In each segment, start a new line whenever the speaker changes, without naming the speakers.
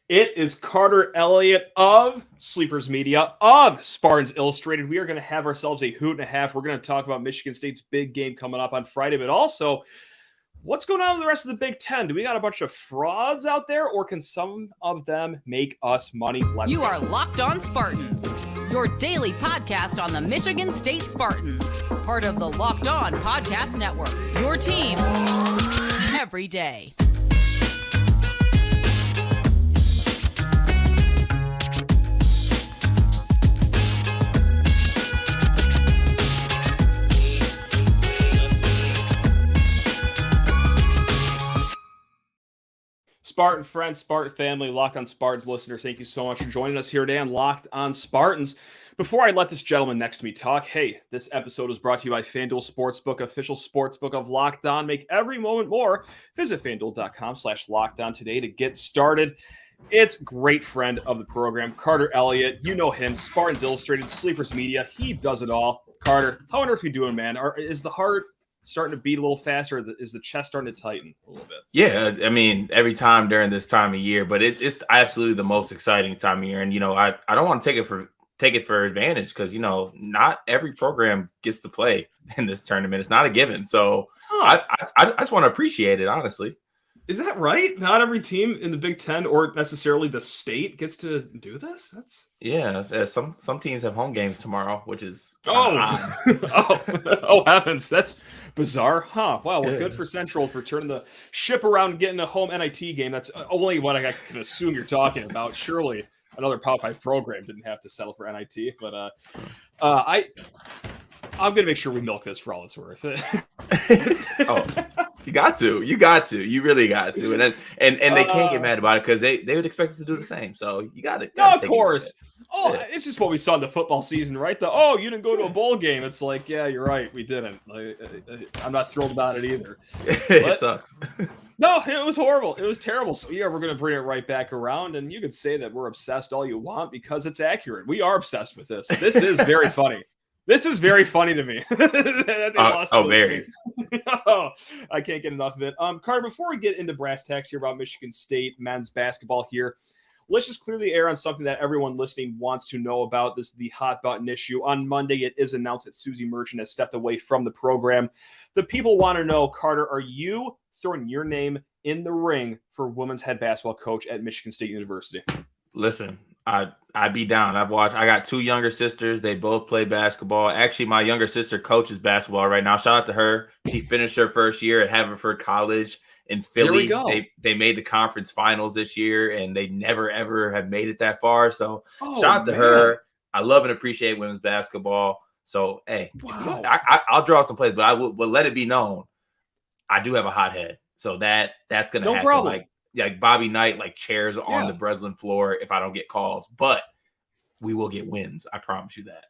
It is Carter Elliott of Sleepers Media, of Spartans Illustrated. We are going to have ourselves a hoot and a half. We're going to talk about Michigan State's big game coming up on Friday, but also what's going on with the rest of the Big Ten. Do we got a bunch of frauds out there, or can some of them make us money?
You are Locked On Spartans, your daily podcast on the Michigan State Spartans, part of the Locked On Podcast Network, your team every day.
Spartan friends, Spartan family, Locked On Spartans listeners, thank you so much for joining us here today on Locked On Spartans. Before I let this gentleman next to me talk, hey, this episode is brought to you by FanDuel Sportsbook, official sportsbook of Locked On. Make every moment more. Visit FanDuel.com/LockedOn today to get started. It's great friend of the program, Carter Elliott. You know him, Spartans Illustrated, Sleepers Media. He does it all. Carter, how on earth are you doing, man? Is the heart starting to beat a little faster? Is the chest starting to tighten a little bit?
Yeah, I mean, every time during this time of year, but it's absolutely the most exciting time of year. And, I don't want to take it for advantage because, not every program gets to play in this tournament. It's not a given. So I just want to appreciate it, honestly.
Is that right? Not every team in the Big Ten or necessarily the state gets to do this?
Some teams have home games tomorrow, which is
oh heavens, that's bizarre, huh? Wow, well, good for Central for turning the ship around and getting a home NIT game. That's only what I can assume you're talking about. Surely another Power 5 program didn't have to settle for NIT, but I'm gonna make sure we milk this for all it's worth.
You got to. You really got to. And they can't get mad about it because they would expect us to do the same. So you got it.
No, of course. It's just what we saw in the football season, right? You didn't go to a bowl game. It's like, yeah, you're right. We didn't. I'm not thrilled about it either.
It sucks.
No, it was horrible. It was terrible. So yeah, we're going to bring it right back around. And you can say that we're obsessed all you want because it's accurate. We are obsessed with this. This is very funny. This is very funny to me.
Very.
I can't get enough of it. Carter, before we get into brass tacks here about Michigan State men's basketball here, let's just clear the air on something that everyone listening wants to know about. This is the hot button issue. On Monday, it is announced that Susie Merchant has stepped away from the program. The people want to know, Carter, are you throwing your name in the ring for women's head basketball coach at Michigan State University?
Listen, I'd be down. I got two younger sisters. They both play basketball. Actually, my younger sister coaches basketball right now. Shout out to her. She finished her first year at Haverford College in Philly. They made the conference finals this year, and they never, ever have made it that far. So shout out to her. I love and appreciate women's basketball. So, hey, wow. I'll draw some plays, but I will let it be known I do have a hot head. So that's going to happen.
Problem.
Like Bobby Knight, chairs on the Breslin floor if I don't get calls, but we will get wins. I promise you that.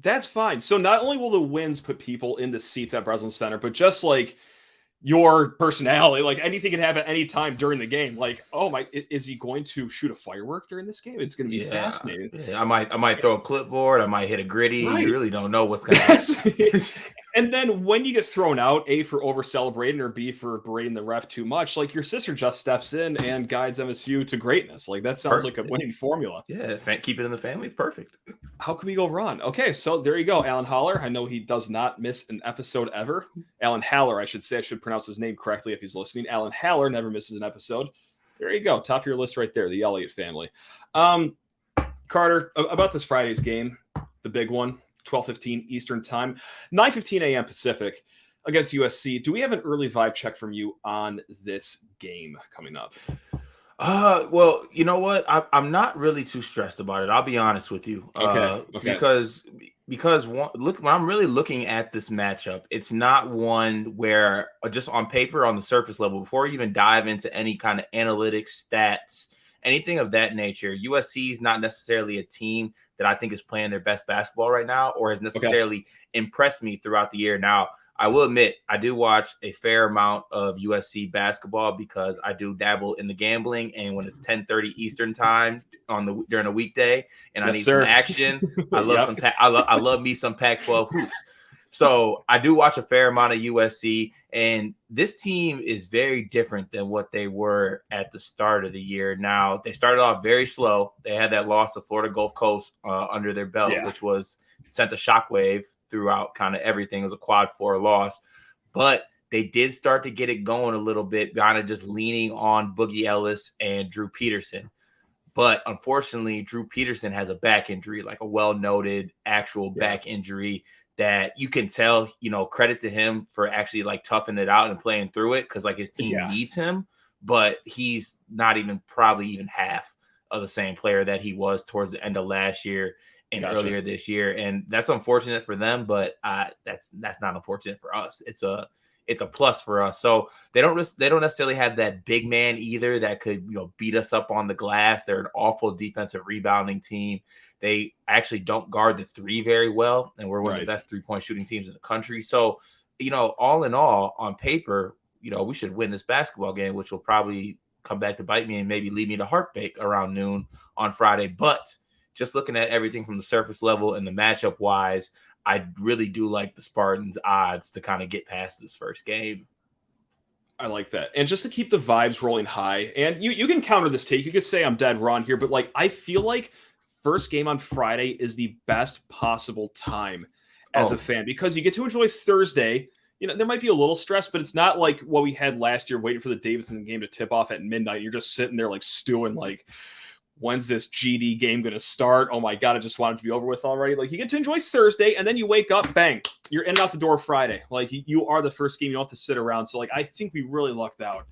That's fine. So not only will the wins put people in the seats at Breslin Center, but just your personality, anything can happen at any time during the game. Is he going to shoot a firework during this game? It's going to be fascinating.
Yeah, I might throw a clipboard. I might hit a gritty. Right. You really don't know what's going to happen.
And then when you get thrown out, A, for over celebrating, or B, for berating the ref too much, your sister just steps in and guides MSU to greatness. That sounds like a winning formula.
Yeah, keep it in the family. It's perfect.
How can we go wrong? Okay, so there you go, Alan Haller. I know he does not miss an episode ever. Alan Haller, I should say. I should pronounce his name correctly if he's listening. Alan Haller never misses an episode. There you go. Top of your list right there, the Elliott family. Carter, about this Friday's game, the big one. 12:15 Eastern time, 9:15 a.m. Pacific against USC. Do we have an early vibe check from you on this game coming up?
Well, you know what? I'm not really too stressed about it. I'll be honest with you.
Okay.
Because when I'm really looking at this matchup, it's not one where just on paper, on the surface level, before you even dive into any kind of analytics, stats, anything of that nature, USC is not necessarily a team that I think is playing their best basketball right now or has necessarily impressed me throughout the year. Now, I will admit, I do watch a fair amount of USC basketball because I do dabble in the gambling. And when it's 10:30 Eastern time during a weekday and I need some action, I love I love me some Pac-12 hoops. So I do watch a fair amount of USC, and this team is very different than what they were at the start of the year. Now, they started off very slow. They had that loss to Florida Gulf Coast under their belt, which was sent a shockwave throughout kind of everything. It was a quad 4 loss, but they did start to get it going a little bit, kind of just leaning on Boogie Ellis and Drew Peterson. But unfortunately, Drew Peterson has a back injury, like a well-noted actual back injury that you can tell, credit to him for actually like toughing it out and playing through it, because like his team needs him, but he's not probably even half of the same player that he was towards the end of last year and earlier this year. And that's unfortunate for them, but that's not unfortunate for us. It's a plus for us. So they don't necessarily have that big man either that could, beat us up on the glass. They're an awful defensive rebounding team. They actually don't guard the 3 very well, and we're one of the best 3-point shooting teams in the country. So, all in all, on paper, we should win this basketball game, which will probably come back to bite me and maybe lead me to heartbreak around noon on Friday. But just looking at everything from the surface level and the matchup wise, I really do like the Spartans' odds to kind of get past this first game.
I like that. And just to keep the vibes rolling high, and you can counter this take. You could say I'm dead wrong here, but like I feel like first game on Friday is the best possible time as a fan, because you get to enjoy Thursday. There might be a little stress, but it's not like what we had last year waiting for the Davidson game to tip off at midnight. You're just sitting there like stewing like, when's this GD game going to start? Oh my God, I just want it to be over with already. Like you get to enjoy Thursday and then you wake up, bang, you're in and out the door Friday. Like you are the first game. You don't have to sit around. So like, I think we really lucked out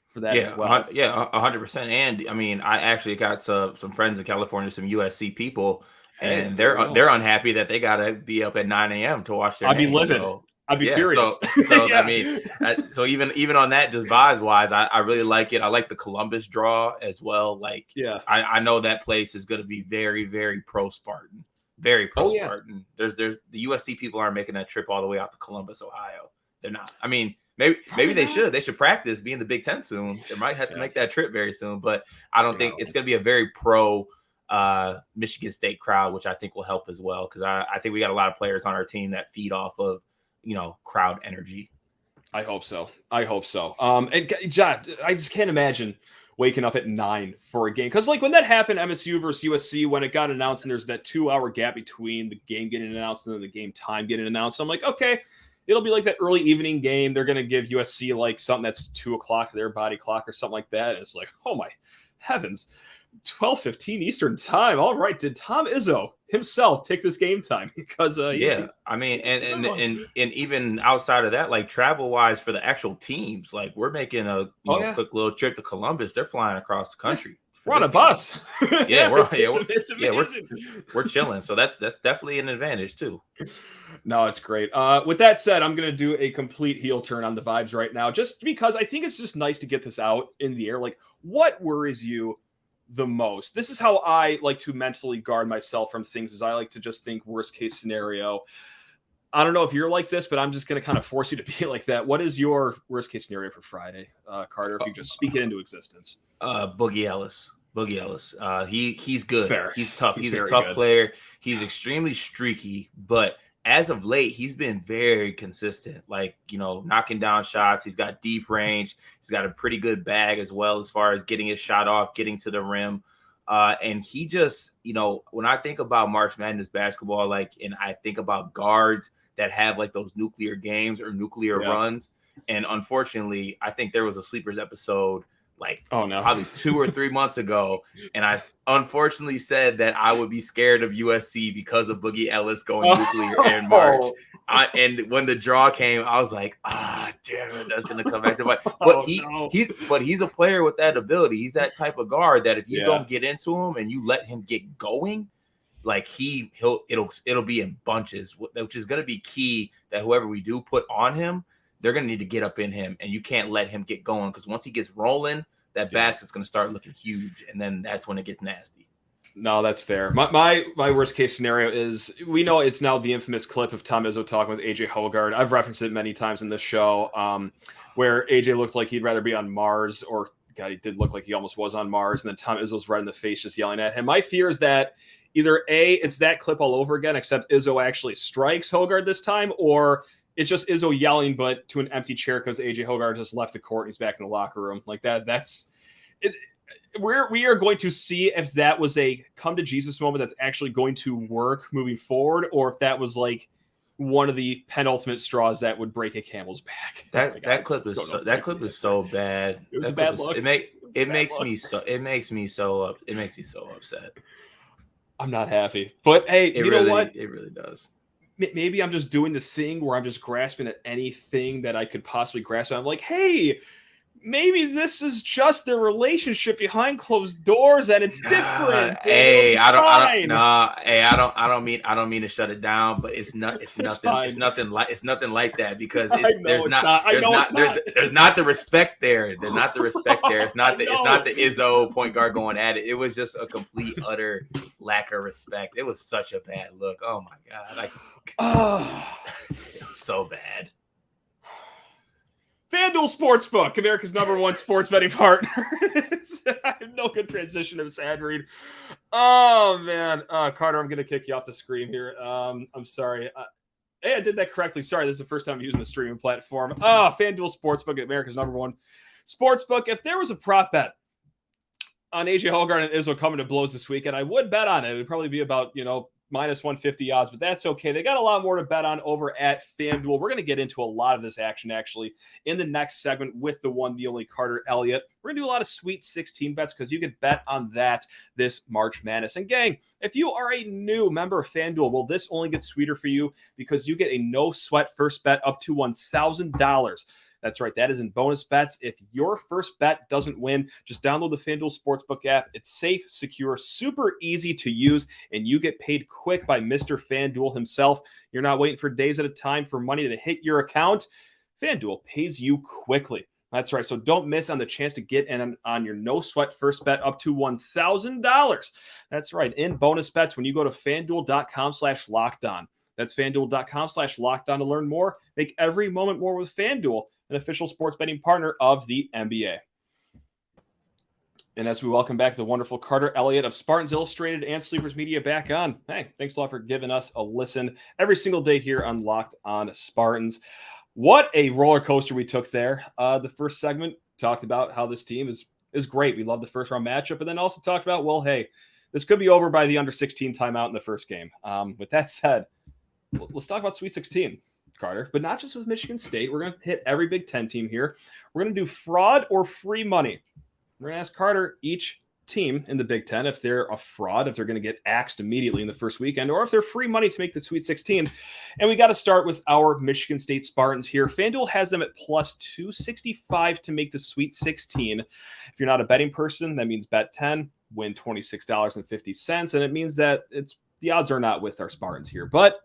for that as well.
100%. And I mean, I actually got some friends in California, some USC people, and they're unhappy that they got to be up at 9 a.m. to watch their
I'd
game.
be livid. I'd be furious.
So I mean, so even on that, just vibes wise, I really like it. I like the Columbus draw as well. Like, I know that place is going to be very, very pro Spartan, very pro Spartan. There's the USC people aren't making that trip all the way out to Columbus, Ohio. They're not. I mean, maybe they should. They should practice being the Big Ten soon. They might have to make that trip very soon, but I don't think it's going to be a very pro Michigan State crowd, which I think will help as well, because I think we got a lot of players on our team that feed off of crowd energy.
I hope so. And John, I just can't imagine waking up at 9 for a game. Because like when that happened, MSU versus USC, when it got announced and there's that 2-hour gap between the game getting announced and then the game time getting announced, I'm like, okay, it'll be like that early evening game. They're going to give USC like something that's 2:00 their body clock or something like that. It's like, oh my heavens, 12:15 Eastern time. All right. Did Tom Izzo himself pick this game time? Because
I mean, and even outside of that, like travel wise for the actual teams, like we're making a quick little trip to Columbus. They're flying across the country.
We're on a bus.
It's amazing. We're chilling. So that's definitely an advantage too.
No, it's great. With that said, I'm going to do a complete heel turn on the vibes right now, just because I think it's just nice to get this out in the air. Like, what worries you the most? This is how I like to mentally guard myself from things, is I like to just think worst case scenario. I don't know if you're like this, but I'm just going to kind of force you to be like that. What is your worst case scenario for Friday, Carter? If you just speak it into existence.
Boogie Ellis. He's good.
Fair.
He's tough. He's a tough player. He's extremely streaky, but as of late, he's been very consistent, like, knocking down shots. He's got deep range. He's got a pretty good bag as well, as far as getting his shot off, getting to the rim. And he just, when I think about March Madness basketball, and I think about guards that have like those nuclear games or nuclear runs. And unfortunately, I think there was a Sleepers episode probably 2 or 3 months ago, and I unfortunately said that I would be scared of USC because of Boogie Ellis going nuclear in March. And when the draw came, I was like, damn it, that's gonna come back to bite. But he's a player with that ability. He's that type of guard that if you don't get into him and you let him get going, like it'll be in bunches, which is gonna be key. That whoever we do put on him, they're going to need to get up in him, and you can't let him get going, because once he gets rolling, that basket's going to start looking huge, and then that's when it gets nasty.
No, that's fair. My worst case scenario is, we know it's now the infamous clip of Tom Izzo talking with AJ Hoggard. I've referenced it many times in this show, where AJ looked like he'd rather be on Mars or God, he did look like he almost was on Mars. And then Tom Izzo's right in the face just yelling at him. My fear is that either A, it's that clip all over again, except Izzo actually strikes Hoggard this time, or it's just Izzo yelling, but to an empty chair because AJ Hoggard just left the court and he's back in the locker room. Like that's it. We are going to see if that was a come to Jesus moment that's actually going to work moving forward, or if that was like one of the penultimate straws that would break a camel's back.
That clip is so bad.
It was a bad look.
It makes me so upset.
I'm not happy, but hey, you know what?
It really does.
Maybe I'm just doing the thing where I'm just grasping at anything that I could possibly grasp at. I'm like, hey, maybe this is just their relationship behind closed doors and it's different.
I don't mean to shut it down, but it's nothing like that because there's not the respect there. There's not the respect there. It's not the Izzo point guard going at it. It was just a complete utter lack of respect. It was such a bad look. Oh my God. It was so bad.
FanDuel Sportsbook, America's #1 sports betting partner. I have no good transition to this ad read. Oh, man. Carter, I'm going to kick you off the screen here. I'm sorry. Hey, I did that correctly. Sorry, this is the first time I'm using the streaming platform. FanDuel Sportsbook, America's #1 sportsbook. If there was a prop bet on AJ Hoggard and Izzo coming to blows this weekend, I would bet on it. It would probably be about, minus 150 odds, but that's okay. They got a lot more to bet on over at FanDuel. We're going to get into a lot of this action actually in the next segment with the one, the only Carter Elliott. We're going to do a lot of Sweet 16 bets because you can bet on that this March Madness. And gang, if you are a new member of FanDuel, well, this only gets sweeter for you because you get a no sweat first bet up to $1,000. That's right. That is in bonus bets. If your first bet doesn't win, just download the FanDuel Sportsbook app. It's safe, secure, super easy to use, and you get paid quick by Mr. FanDuel himself. You're not waiting for days at a time for money to hit your account. FanDuel pays you quickly. That's right. So don't miss on the chance to get in on your no sweat first bet up to $1,000. That's right. In bonus bets when you go to FanDuel.com/lockedon. That's FanDuel.com/lockedon to learn more. Make every moment more with FanDuel, an official sports betting partner of the NBA. And as we welcome back the wonderful Carter Elliott of Spartans Illustrated and Sleepers Media back on. Hey, thanks a lot for giving us a listen every single day here on Locked on Spartans. What a roller coaster we took there. The first segment talked about how this team is great. We love the first round matchup, but then also talked about, well, hey, this could be over by the under 16 timeout in the first game. With that said, let's talk about Sweet 16. Carter, but not just with Michigan State. We're going to hit every Big Ten team here. We're going to do fraud or free money. We're going to ask Carter each team in the Big Ten if they're a fraud, if they're going to get axed immediately in the first weekend, or if they're free money to make the Sweet 16. And we got to start with our Michigan State Spartans here. FanDuel has them at plus 265 to make the Sweet 16. If you're not a betting person, that means bet 10, win $26.50. And it means that the odds are not with our Spartans here. But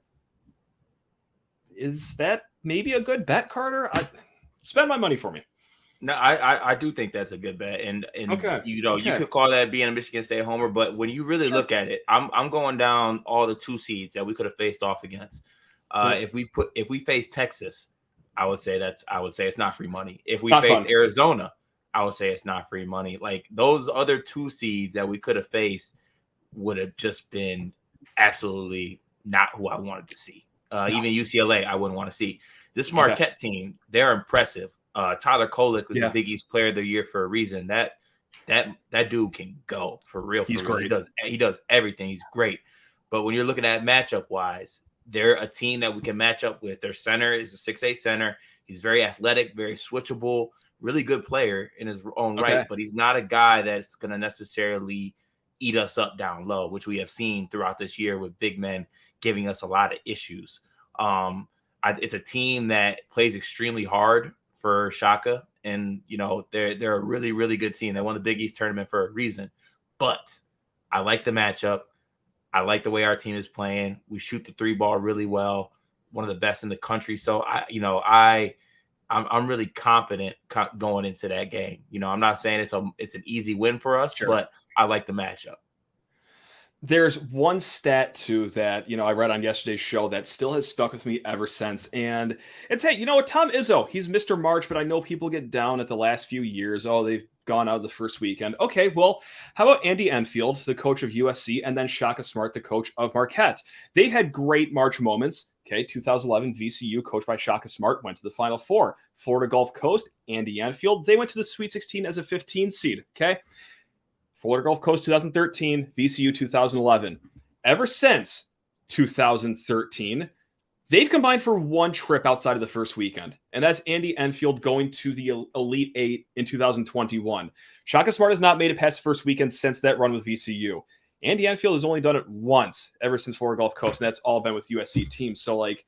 is that maybe a good bet, Carter? Spend my money for me.
No, I do think that's a good bet, and okay. You could call that being a Michigan State homer, but when you really look at it, I'm going down all the 2 seeds that we could have faced off against. If we face Texas, I would say it's not free money. If we face Arizona, I would say it's not free money. Like those other 2 seeds that we could have faced would have just been absolutely not who I wanted to see. Even UCLA, I wouldn't want to see. This Marquette team, they're impressive. Tyler Kolek was the Big East Player of the Year for a reason. That dude can go for real.
He's great.
He does everything. He's great. But when you're looking at matchup wise, they're a team that we can match up with. Their center is a 6'8" center. He's very athletic, very switchable, really good player in his own right. But he's not a guy that's going to necessarily eat us up down low, which we have seen throughout this year with big men giving us a lot of issues. It's a team that plays extremely hard for Shaka, and they're a really, really good team. They won the Big East tournament for a reason. But I like the matchup. I like the way our team is playing. We shoot the 3 ball really well, one of the best in the country. So I'm really confident going into that game. I'm not saying it's an easy win for us, but I like the matchup.
There's one stat too that, I read on yesterday's show that still has stuck with me ever since. And it's, hey, Tom Izzo, he's Mr. March, but I know people get down at the last few years. Oh, they've gone out of the first weekend. Okay, well, how about Andy Enfield, the coach of USC, and then Shaka Smart, the coach of Marquette? They've had great March moments. Okay, 2011 VCU, coached by Shaka Smart, went to the Final Four. Florida Gulf Coast, Andy Enfield, they went to the Sweet 16 as a 15 seed. Okay, Florida Gulf Coast 2013, VCU 2011. Ever since 2013, they've combined for one trip outside of the first weekend, and that's Andy Enfield going to the Elite Eight in 2021. Shaka Smart has not made it past the first weekend since that run with VCU. Andy Enfield has only done it once ever since Florida Gulf Coast, and that's all been with USC teams. So, like,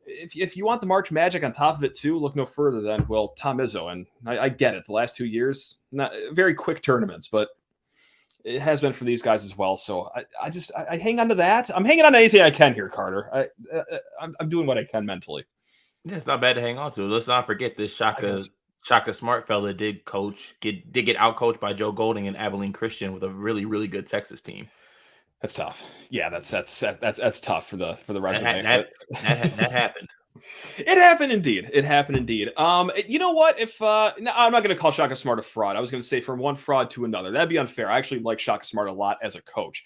if you want the March magic on top of it too, look no further than, well, Tom Izzo. And I get it. The last 2 years, not very quick tournaments, but it has been for these guys as well. So I hang on to that. I'm hanging on to anything I can here, Carter. I'm doing what I can mentally.
Yeah, it's not bad to hang on to. Let's not forget this Shaka Smart fella did get out coached by Joe Golding and Abilene Christian with a really, really good Texas team.
That's tough. Yeah, that's tough for the resume.
That happened.
It happened indeed. You know what? If I'm not going to call Shaka Smart a fraud. I was going to say from one fraud to another. That'd be unfair. I actually like Shaka Smart a lot as a coach.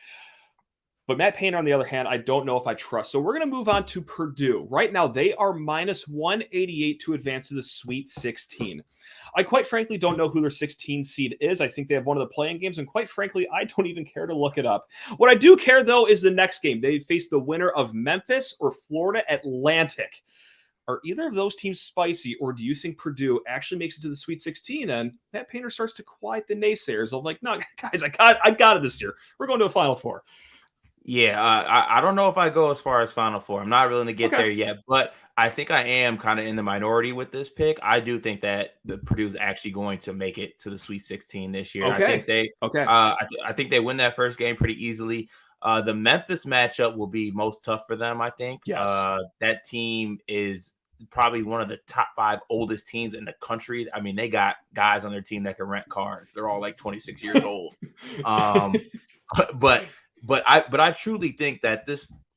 But Matt Painter, on the other hand, I don't know if I trust. So we're going to move on to Purdue. Right now, they are minus 188 to advance to the Sweet 16. I quite frankly don't know who their 16 seed is. I think they have one of the playing games, and quite frankly, I don't even care to look it up. What I do care, though, is the next game. They face the winner of Memphis or Florida Atlantic. Are either of those teams spicy, or do you think Purdue actually makes it to the Sweet 16 and Matt Painter starts to quiet the naysayers of like, no, guys, I got it this year. We're going to a Final Four.
Yeah, I don't know if I go as far as Final Four. I'm not willing to get there yet, but I think I am kind of in the minority with this pick. I do think that the Purdue's actually going to make it to the Sweet 16 this year.
Okay.
I think they win that first game pretty easily. The Memphis matchup will be most tough for them, I think.
Yes.
That team is probably one of the top 5 oldest teams in the country. I mean, they got guys on their team that can rent cars. They're all like 26 years old. But I truly think that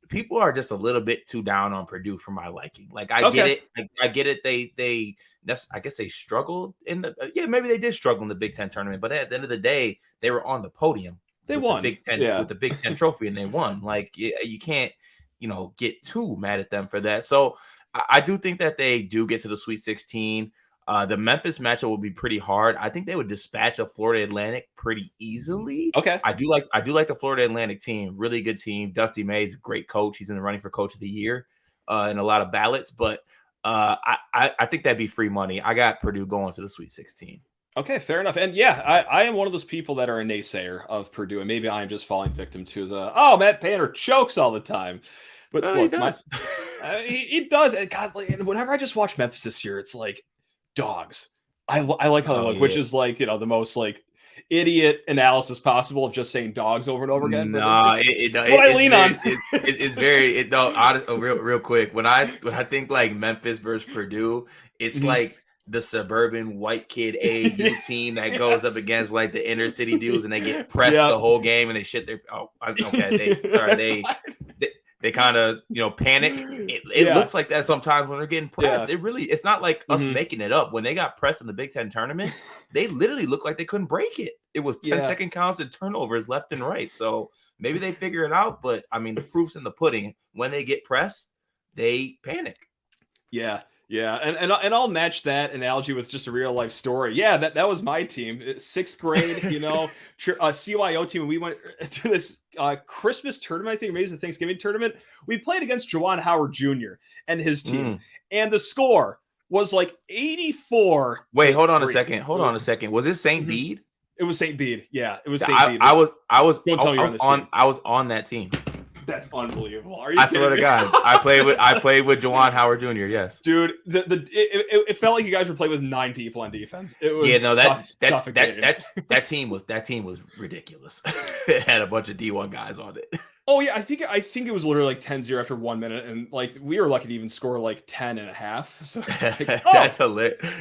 people are just a little bit too down on Purdue for my liking. Like get it. I get it. I guess they struggled maybe they did struggle in the Big Ten tournament, but at the end of the day, they were on the podium.
They won
with the Big Ten trophy, and they won. Like you can't, get too mad at them for that. So I do think that they do get to the Sweet 16. The Memphis matchup will be pretty hard. I think they would dispatch a Florida Atlantic pretty easily.
Okay.
I do like the Florida Atlantic team. Really good team. Dusty May's a great coach. He's in the running for Coach of the Year in a lot of ballots. But I think that'd be free money. I got Purdue going to the Sweet 16.
Okay, fair enough. And yeah, I am one of those people that are a naysayer of Purdue, and maybe I'm just falling victim to Matt Painter chokes all the time. But look,
he does.
He does. God, whenever I just watch Memphis this year, it's like dogs. I like how they look, which is like, the most like idiot analysis possible of just saying dogs over and over again.
Real quick. When I think like Memphis versus Purdue, it's like the suburban white kid AAU team that goes up against like the inner city dudes, and they get pressed the whole game and they shit their. They kind of, panic. It looks like that sometimes when they're getting pressed. Yeah. It's not like us making it up. When they got pressed in the Big Ten tournament, they literally looked like they couldn't break it. It was 10-second counts and turnovers left and right. So maybe they figure it out. But, I mean, the proof's in the pudding. When they get pressed, they panic.
Yeah. Yeah, and I'll match that analogy with just a real life story. Yeah, that was my team, 6th grade, CYO team. We went to this Christmas tournament, I think maybe it was the Thanksgiving tournament. We played against Juwan Howard Jr. and his team, and the score was like 84.
Wait, hold on a second. Was it St. Bede?
It was St. Bede. Yeah, it was St. Bede.
I was on that team.
That's unbelievable. Are you?
I swear to God, I played with Juwan Howard Jr. Yes,
dude. It felt like you guys were playing with 9 people on defense. It was that team was ridiculous.
It had a bunch of D1 guys on it.
Oh yeah, I think it was literally like 10-0 after 1 minute, and like we were lucky to even score like 10 and a half. So like,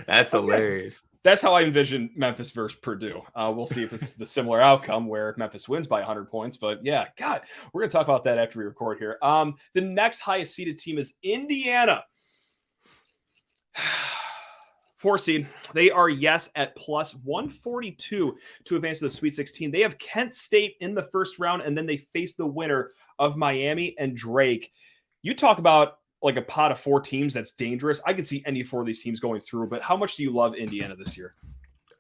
that's hilarious.
That's how I envision Memphis versus Purdue. We'll see if it's the similar outcome where Memphis wins by 100 points. But yeah, God, we're going to talk about that after we record here. The next highest seeded team is Indiana. 4 seed. They are at plus 142 to advance to the Sweet 16. They have Kent State in the first round, and then they face the winner of Miami and Drake. You talk about like a pot of 4 teams that's dangerous. I could see any 4 of these teams going through, but how much do you love Indiana this year?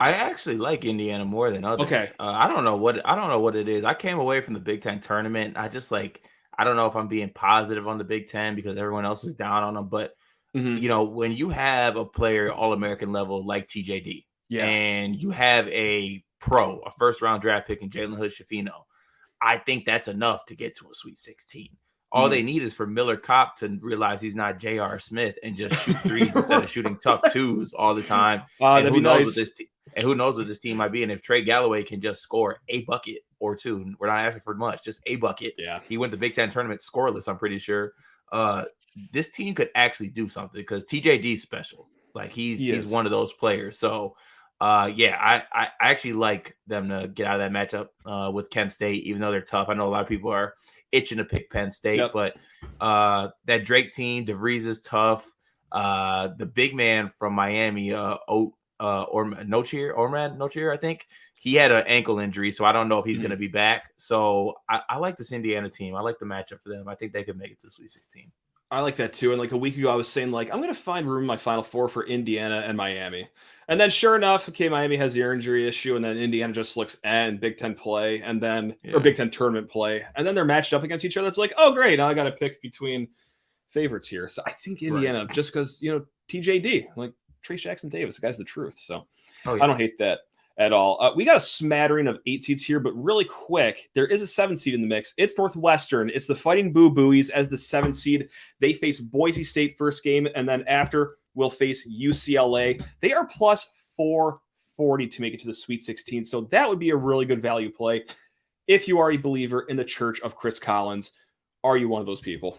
I actually like Indiana more than others.
Okay.
I don't know what it is. I came away from the Big Ten tournament. I don't know if I'm being positive on the Big Ten because everyone else is down on them, but when you have a player All-American level like TJD, and you have a first round draft pick in Jalen Hood-Schifino, I think that's enough to get to a Sweet 16. All they need is for Miller Kopp to realize he's not J.R. Smith and just shoot threes instead of shooting tough twos all the time.
That'd be nice.
Who knows what this team might be? And if Trey Galloway can just score a bucket or 2, we're not asking for much, just a bucket.
Yeah, he
went to the Big Ten tournament scoreless, I'm pretty sure. This team could actually do something because TJD's special. Like he's one of those players. So I actually like them to get out of that matchup with Kent State, even though they're tough. I know a lot of people are itching to pick Penn State, but that Drake team, DeVries is tough. The big man from Miami, Ormad Nochier, I think he had an ankle injury, so I don't know if he's going to be back. So I like this Indiana team. I like the matchup for them. I think they could make it to the Sweet 16.
I like that too. And like a week ago, I was saying like I'm going to find room in my Final Four for Indiana and Miami. And then sure enough, Miami has the injury issue, and then Indiana just looks in Big Ten play, and then or Big Ten tournament play, and then they're matched up against each other. It's like, oh great, now I got to pick between favorites here. So I think Indiana, just because TJD, like Trace Jackson Davis, the guy's the truth. So I don't hate that at all. We got a smattering of 8 seeds here, but really quick, there is a 7 seed in the mix. It's Northwestern. It's the Fighting Boo Buoys as the 7 seed. They face Boise State first game, and then after we'll face UCLA. They are plus 440 to make it to the Sweet 16. So that would be a really good value play. If you are a believer in the church of Chris Collins, are you one of those people?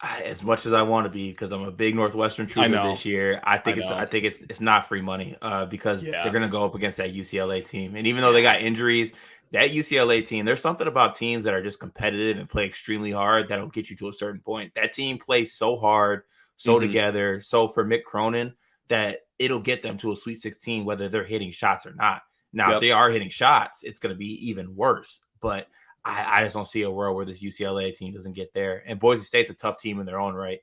As much as I want to be, because I'm a big Northwestern truther this year, I think it's not free money because they're going to go up against that UCLA team. And even though they got injuries, that UCLA team, there's something about teams that are just competitive and play extremely hard that'll get you to a certain point. That team plays so hard, so together. So for Mick Cronin, that it'll get them to a Sweet 16, whether they're hitting shots or not. Now, if they are hitting shots, it's going to be even worse. But I just don't see a world where this UCLA team doesn't get there. And Boise State's a tough team in their own right.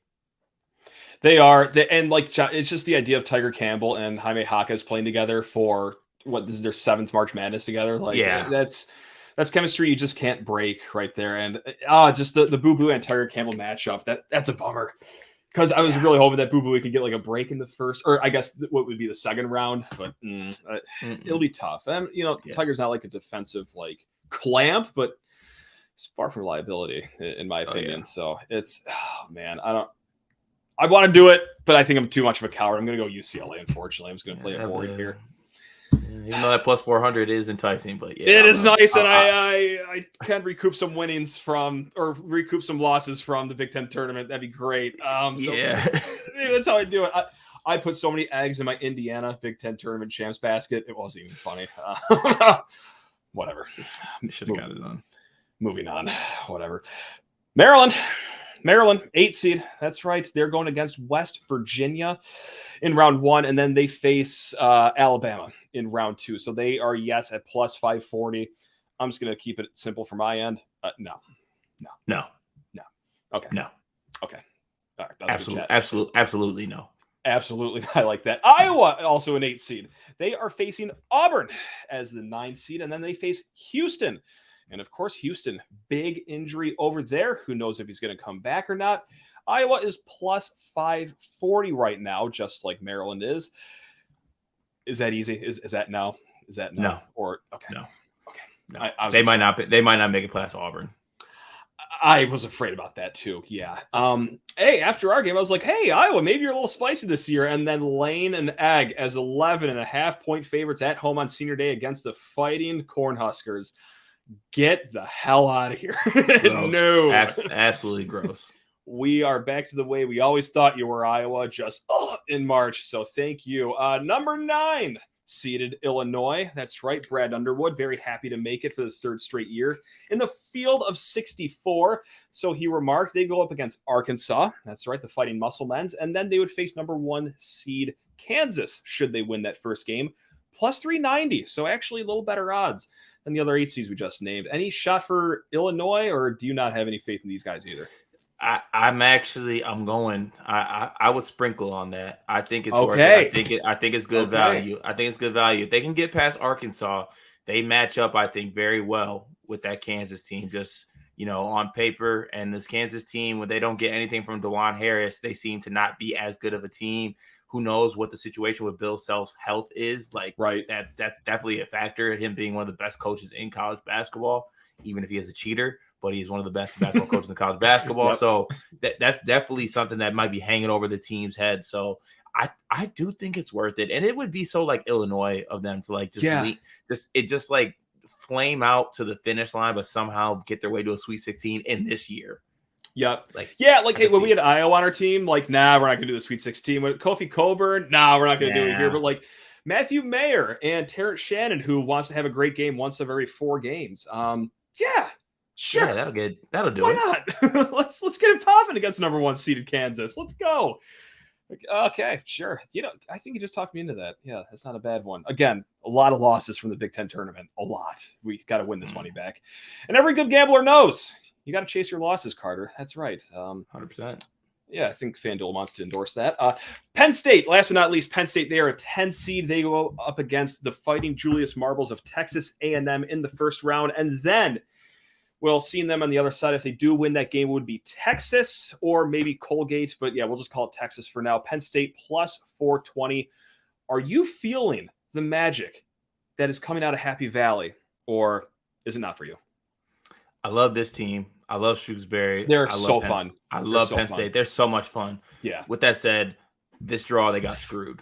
They are. It's just the idea of Tiger Campbell and Jaime Jaquez playing together for this is their 7th March Madness together. That's chemistry you just can't break right there. And just the Boo Boo and Tiger Campbell matchup, that's a bummer. Because I was really hoping that Boo Boo could get like a break in the first, or I guess what would be the second round, but it'll be tough. And Tiger's not like a defensive like clamp, but it's far from reliability in my opinion. So it's I want to do it, but I think I'm too much of a coward. I'm going to go UCLA. Unfortunately, I'm just going to play it boring here.
Even though that plus 400 is enticing, but
it is nice, and I can recoup some winnings or recoup some losses from the Big Ten tournament. That'd be great. That's how I do it. I put so many eggs in my Indiana Big Ten tournament champs basket. It wasn't even funny. Whatever.
Should have got it on.
Moving on. Whatever. Maryland, 8 seed. That's right. They're going against West Virginia in round 1, and then they face Alabama in round 2. So they are at plus 540. I'm just going to keep it simple from my end. No. Okay.
No.
Okay. All right.
Absolutely no.
Absolutely. I like that. Iowa, also an 8 seed. They are facing Auburn as the 9 seed, and then they face Houston. And of course, Houston, big injury over there. Who knows if he's going to come back or not? Iowa is plus 540 right now, just like Maryland is. Is that easy? Is that no? Is that no?
No.
Or okay.
No.
Okay.
No. They might not make it past Auburn.
I was afraid about that too. Yeah. Hey, after our game, I was like, hey, Iowa, maybe you're a little spicy this year. And then Lane and Egg as 11.5-point favorites at home on senior day against the Fighting Cornhuskers. Get the hell out of here. No.
Absolutely gross.
We are back to the way we always thought you were, Iowa, just in March. So thank you. Number 9, seeded Illinois. That's right, Brad Underwood, very happy to make it for the third straight year in the field of 64. So he remarked they go up against Arkansas. That's right, the Fighting Musclemen's, and then they would face number 1 seed Kansas should they win that first game, plus 390. So actually a little better odds than the other 8 seeds we just named. Any shot for Illinois, or do you not have any faith in these guys either?
I'm going. I would sprinkle on that. I think it's
okay.
Worth it. I think it's good value. I think it's good value. If they can get past Arkansas, they match up, I think, very well with that Kansas team. Just, on paper, and this Kansas team, when they don't get anything from DeJuan Harris, they seem to not be as good of a team. Who knows what the situation with Bill Self's health is? Right. That's definitely a factor. Him being one of the best coaches in college basketball, even if he is a cheater. But he's one of the best basketball coaches in college basketball. Yep. So that's definitely something that might be hanging over the team's head. So I do think it's worth it. And it would be so Illinois of them to flame out to the finish line, but somehow get their way to a Sweet 16 in this year.
Yep. Hey, when we had Iowa on our team, we're not going to do the Sweet 16. When Kofi Coburn, we're not going to do it here. But Matthew Mayer and Terrence Shannon, who wants to have a great game once every 4 games. Sure.
Yeah, that'll do
Why
it.
Why not? Let's get it popping against number 1 seeded Kansas. Let's go. Okay, sure. I think you just talked me into that. Yeah, that's not a bad one. Again, a lot of losses from the Big Ten tournament. A lot. We got to win this money back. And every good gambler knows you got to chase your losses, Carter. That's right.
100%.
Yeah, I think FanDuel wants to endorse that. Penn State, last but not least, Penn State, they are a 10 seed. They go up against the Fighting Julius Marbles of Texas A&M in the first round. And then seeing them on the other side, if they do win that game, would be Texas or maybe Colgate. But yeah, we'll just call it Texas for now. Penn State plus 420. Are you feeling the magic that is coming out of Happy Valley, or is it not for you?
I love this team. I love Shrewsbury.
They're so fun.
I love Penn State. They're so much fun.
Yeah.
With that said, this draw, they got screwed.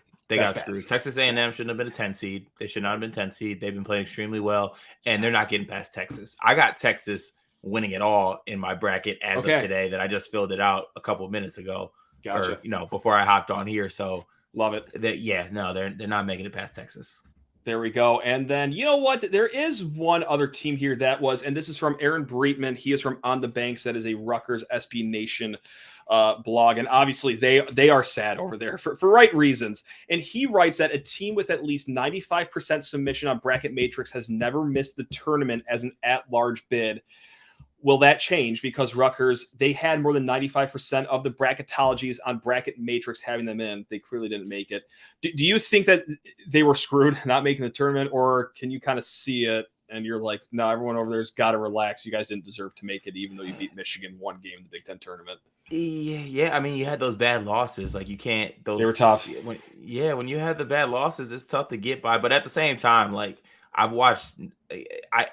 Texas A&M shouldn't have been a 10 seed. They should not have been 10 seed. They've been playing extremely well, and they're not getting past Texas. I got Texas winning it all in my bracket as of today that I just filled it out a couple of minutes ago.
Gotcha.
Or, before I hopped on here. So
love it.
They're not making it past Texas.
There we go. And then, you know what? There is one other team here and this is from Aaron Breitman. He is from On the Banks. That is a Rutgers SB Nation blog. And obviously they are sad over there for right reasons. And he writes that a team with at least 95% submission on Bracket Matrix has never missed the tournament as an at-large bid. Will that change? Because Rutgers, they had more than 95% of the bracketologies on Bracket Matrix having them in. They clearly didn't make it. Do you think that they were screwed not making the tournament, or can you kind of see it and you're like, no, everyone over there's got to relax. You guys didn't deserve to make it, even though you beat Michigan 1 game in the Big Ten tournament.
Yeah. I mean, you had those bad losses. You can't. They
were tough.
When you had the bad losses, it's tough to get by. But at the same time, I've watched.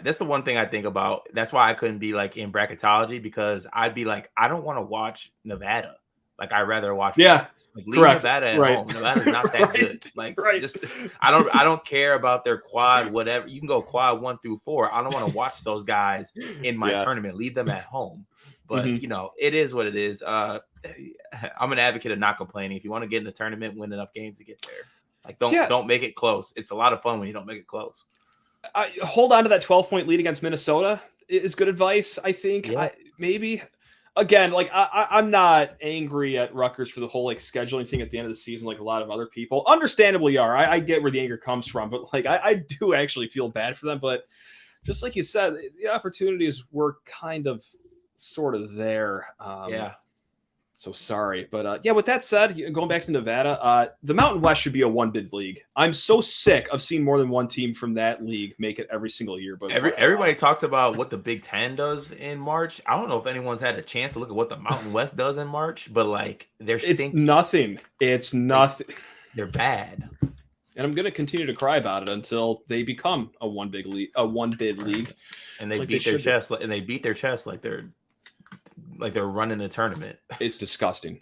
That's the one thing I think about. That's why I couldn't be in bracketology, because I'd be I don't want to watch Nevada. I'd rather watch.
Yeah,
leave Nevada at home. Nevada's not that good. Just I don't care about their quad. Whatever, you can go quad 1 through 4. I don't want to watch those guys in my tournament. Leave them at home. But it is what it is. I'm an advocate of not complaining. If you want to get in the tournament, win enough games to get there. Don't make it close. It's a lot of fun when you don't make it close.
Hold on to that 12-point lead against Minnesota is good advice, I think.
Yeah.
Maybe. Again, I'm not angry at Rutgers for the whole scheduling thing at the end of the season like a lot of other people. Understandably are. I get where the anger comes from, but I do actually feel bad for them. But just like you said, the opportunities were kind of sort of there. So sorry. But with that said, going back to Nevada, the Mountain West should be a 1-bid league. I'm so sick of seeing more than one team from that league make it every single year. But
everybody talks about what the Big Ten does in March. I don't know if anyone's had a chance to look at what the Mountain West does in March, but
it's nothing. It's nothing.
They're bad.
And I'm going to continue to cry about it until they become a 1-bid league.
And they beat their chest like they're running the tournament.
It's disgusting.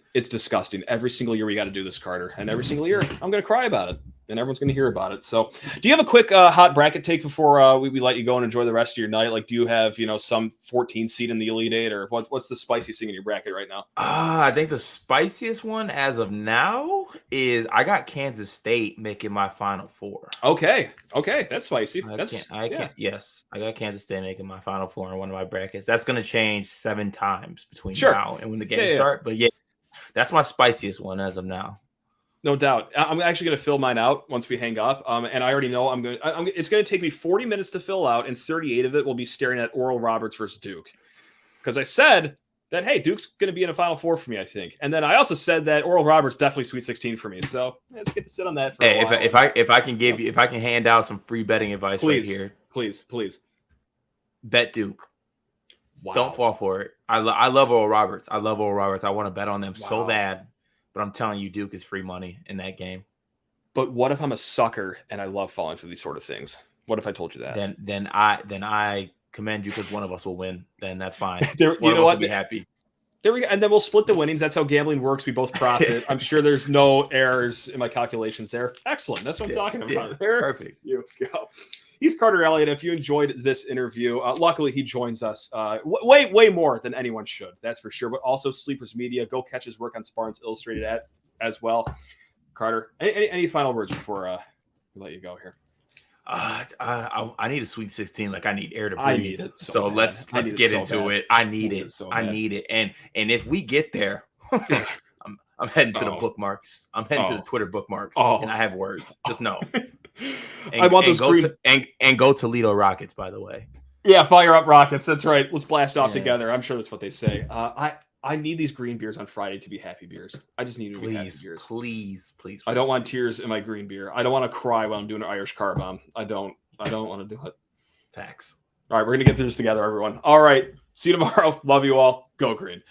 Every single year we got to do this, Carter. And every single year I'm going to cry about it. and everyone's going to hear about it. So, do you have a quick hot bracket take before we let you go and enjoy the rest of your night? Like, do you have some 14 seed in the Elite Eight, or what's the spiciest thing in your bracket right now?
I think the spiciest one as of now is I got Kansas State making my Final Four.
Okay, that's spicy.
I can't. Yes, I got Kansas State making my Final Four in one of my brackets. That's going to change 7 times between now and when the games start. But yeah, that's my spiciest one as of now.
No doubt. I'm actually going to fill mine out once we hang up. And I already know it's going to take me 40 minutes to fill out, and 38 of it will be staring at Oral Roberts versus Duke. Because I said that, hey, Duke's going to be in a Final Four for me, I think. And then I also said that Oral Roberts definitely Sweet 16 for me. So let's get to sit on that for a while.
If I can hand out some free betting advice right here.
Please.
Bet Duke.
Wow.
Don't fall for it. I love Oral Roberts. I want to bet on them so bad. But I'm telling you, Duke is free money in that game.
But what if I'm a sucker and I love falling for these sort of things? What if I told you that?
Then I commend you because one of us will win. Then that's fine.
You know what?
Be happy.
There we go. And then we'll split the winnings. That's how gambling works. We both profit. I'm sure there's no errors in my calculations there. Excellent. That's what I'm talking about.
Yeah, perfect.
You go. He's Carter Elliott. If you enjoyed this interview, luckily he joins us way more than anyone should. That's for sure. But also Sleepers Media. Go catch his work on Spartans Illustrated as well. Carter, any final words before we let you go here?
I need a Sweet 16 like I need air to breathe.
I need it so
let's get into it. I need it. I need it. And if we get there, I'm heading to the bookmarks. I'm heading to the Twitter bookmarks, and I have words. Just know.
I want those
go Toledo Rockets, by the way.
Yeah, fire up Rockets. That's right. Let's blast off together. I'm sure that's what they say. I need these green beers on Friday to be happy beers. I just need to be happy beers.
Please.
I don't want tears in my green beer. I don't want to cry while I'm doing an Irish car bomb. I don't want to do it.
Facts.
All right, we're going to get through this together, everyone. All right. See you tomorrow. Love you all. Go green.